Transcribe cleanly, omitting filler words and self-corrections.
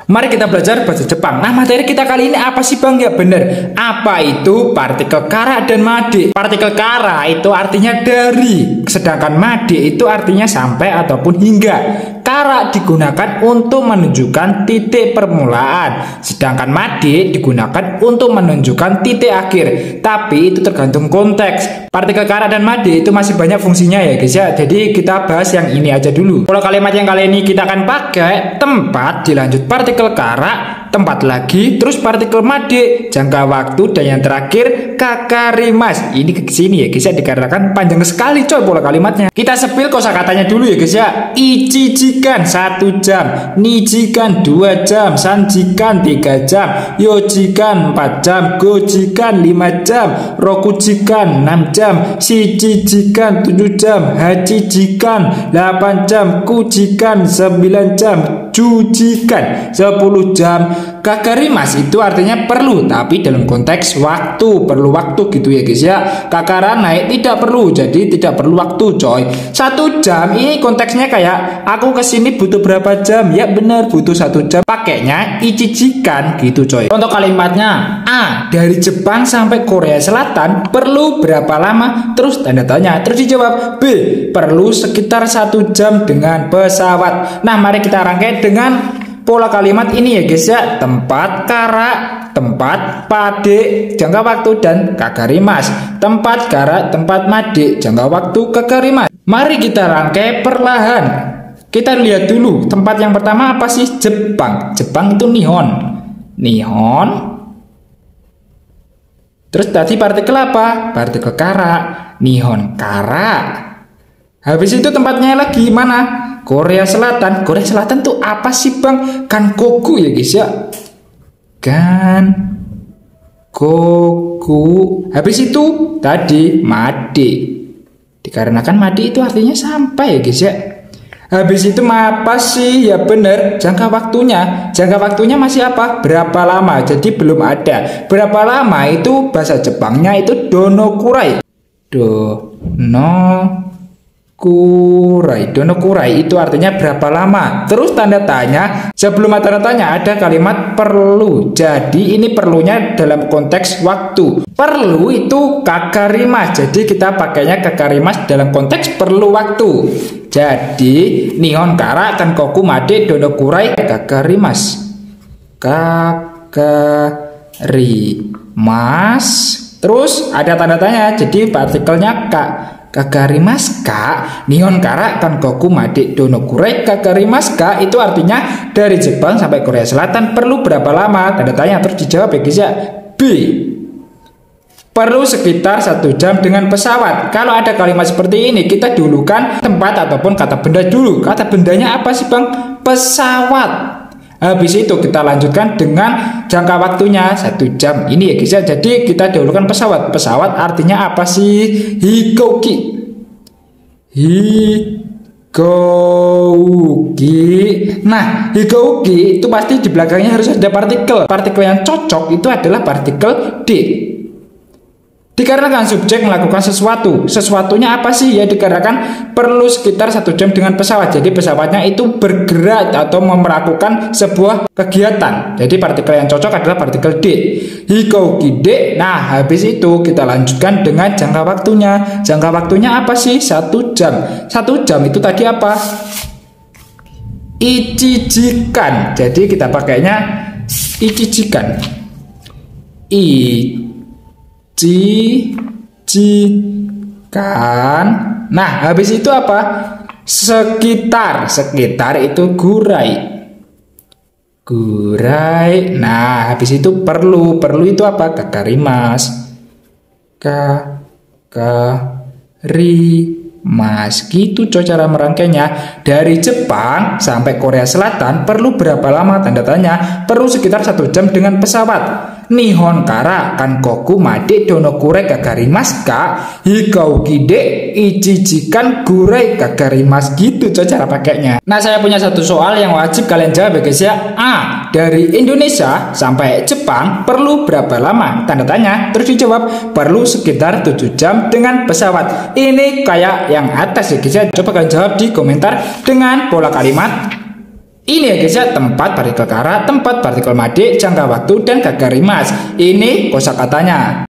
Mari kita belajar bahasa Jepang. Nah, materi kita kali ini apa sih Bang? Ya bener. Apa itu partikel kara dan made? Partikel kara itu artinya dari, sedangkan made itu artinya sampai ataupun hingga. Kara digunakan untuk menunjukkan titik permulaan, sedangkan made digunakan untuk menunjukkan titik akhir. Tapi itu tergantung konteks. Partikel kara dan made itu masih banyak fungsinya ya guys ya. Jadi kita bahas yang ini aja dulu. Kalau kalimat yang kali ini kita akan pakai tempat, dilanjut partikel kara, tempat lagi, terus partikel made, jangka waktu, dan yang terakhir kakarimas. Ini ke sini ya guys ya, dikarenakan panjang sekali coy pola kalimatnya. Kita sepil kosakatanya dulu ya guys ya. Ichijikan 1 jam, nijikan 2 jam, sanjikan 3 jam, yojikan 4 jam, gojikan 5 jam, rokujikan 6 jam, shichijikan 7 jam, hachijikan 8 jam, kujikan 9 jam, jujikan 10 jam. Kakarimas itu artinya perlu, tapi dalam konteks waktu, perlu waktu gitu ya guys ya. Kakara naik tidak perlu, jadi tidak perlu waktu coy. 1 jam ini konteksnya kayak aku kesini butuh berapa jam? Ya bener butuh 1 jam. Pakainya ichijikan gitu coy. Untuk kalimatnya, A, dari Jepang sampai Korea Selatan perlu berapa lama? Terus tanda tanya. Terus dijawab B, perlu sekitar 1 jam dengan pesawat. Nah mari kita rangkai dengan pola kalimat ini ya guys ya. Tempat kara, tempat pade, jangka waktu, dan kakarimas. Tempat kara, tempat made, jangka waktu, kakarimas. Mari kita rangkai perlahan. Kita lihat dulu tempat yang pertama apa sih? Jepang. Jepang itu nihon. Nihon. Terus tadi partikel apa? Partikel kara. Nihon kara. Habis itu tempatnya lagi mana? Korea Selatan. Korea Selatan tuh apa sih Bang? Kankoku ya guys ya. Kankoku. Habis itu tadi made. Dikarenakan made itu artinya sampai ya guys ya. Habis itu apa sih? Ya bener, jangka waktunya. Jangka waktunya masih apa? Berapa lama? Jadi belum ada. Berapa lama itu bahasa Jepangnya itu donokurai. Donokurai itu artinya berapa lama. Terus tanda tanya, sebelum tanda tanya ada kalimat perlu. Jadi ini perlunya dalam konteks waktu. Perlu itu kakarimas. Jadi kita pakainya kakarimas dalam konteks perlu waktu. Jadi nihon kara kankoku made donokurai kakarimas. Kakarimas. Terus ada tanda tanya. Jadi partikelnya K. Kakarimas ka, nihon kara kankoku made donokurai kakarimas ka, itu artinya dari Jepang sampai Korea Selatan perlu berapa lama? Tanda tanya. Terus dijawab ya guys ya. B, perlu sekitar 1 jam dengan pesawat. Kalau ada kalimat seperti ini kita dulukan tempat ataupun kata benda dulu. Kata bendanya apa sih Bang? Pesawat. Habis itu kita lanjutkan dengan jangka waktunya 1 jam. Ini ya guys ya. Jadi kita dahulukan pesawat. Pesawat artinya apa sih? Hikouki. Hikouki. Nah, hikouki itu pasti di belakangnya harus ada partikel. Partikel yang cocok itu adalah partikel D. Dikarenakan subjek melakukan sesuatu. Sesuatunya apa sih? Ya dikarenakan perlu sekitar 1 jam dengan pesawat. Jadi pesawatnya itu bergerak atau melakukan sebuah kegiatan. Jadi partikel yang cocok adalah partikel D. Hikouki D. Nah habis itu kita lanjutkan dengan jangka waktunya. Jangka waktunya apa sih? 1 jam. 1 jam itu tadi apa? Ichijikan. Jadi kita pakainya ichijikan. Kan. Nah habis itu apa? Sekitar itu gurai. Nah habis itu perlu itu apa? Kakarimas. Gitu coy cara merangkainya. Dari Jepang sampai Korea Selatan perlu berapa lama? Tanda tanya. Perlu sekitar 1 jam dengan pesawat. Nihon kara kankoku made donokurai kakarimas ka, hikouki de ichijikan gurai kakarimas. Gitu coy cara pakainya. Nah saya punya satu soal yang wajib kalian jawab ya guys ya. A, dari Indonesia sampai Jepang perlu berapa lama? Tanda tanya. Terus dijawab perlu sekitar 7 jam dengan pesawat. Ini kayak yang atas ya guys ya. Coba kalian jawab di komentar dengan pola kalimat Ini ya guys ya, tempat partikel karat, tempat partikel made, jangka waktu, dan gagarimas. Ini kosakatanya.